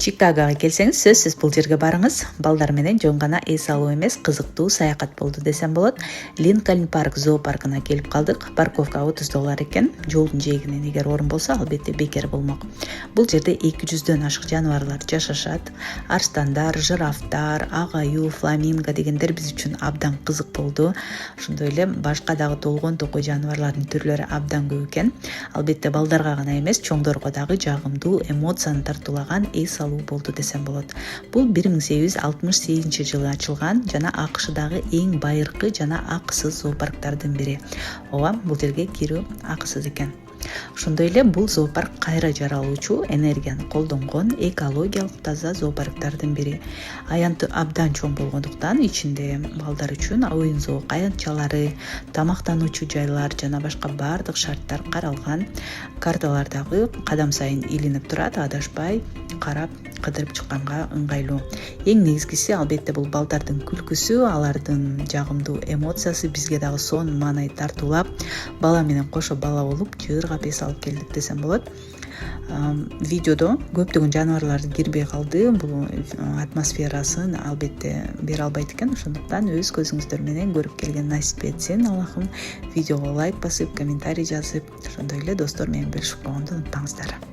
Чикагога келсеңиз, сөзсүз бул жерге барыңыз. Балдар менен жөн гана эс алуу эмес, кызыктуу саякат болду десем болот. Линкольн парк зоопаркына келип калдык. Парковка $30 экен. Жолдун жээгинен эгер орун болсо, албетте бекер болмок. Бул жерде 200дөн ашык жаныбарлар жашашат. Арстандар, жирафтар, ак аюу, фламинго дегендер биз үчүн абдан кызык болду. Ошондой эле башка дагы толгон токой жаныбарлардын түрлөрү абдан көп экен. Албетте балдарга гана эмес, чоңдорго дагы жагымдуу эмоцияны тартуулаган эс алуу болду десем болот. Бул 1868-жылы ачылган жана АКШдагы эң байыркы жана акысыз зоопарктардын бири. Ооба, бул жерге кирүү акысыз экен. Ошондой эле бул зоопарк кайра жаралуучу, энергияны колдонгон, экологиялык таза зоопарктардын бири. Аянты абдан чоң болгондуктан ичинде балдар үчүн оюн зоок аянтчалары, тамактануучу жайлар жана башка бардык шарттар каралган. Карталар дагы кадам сайын илинип турат, адашпай карап кыдырып чыкканга ыңгайлуу. Эң негизгиси албетте бул балдардын күлкүсү, алардын жагымдуу эмоциясы бизге дагы сонун маанай тартуулап, бала менен кошо бала болуп жыргап эс алып келдик десем болот. Видеодо көптөгөн жаныбарлар кирбей калды. Бул атмосферасын албетте бере албайт экен. Ошондуктан өз көзүңүздөр менен көрүп келген насип этсин. Аллахым, видеого лайк басып, комментарий жазып, ошондой эле достор менен бөлүшүп койгонду унутпаңыздар.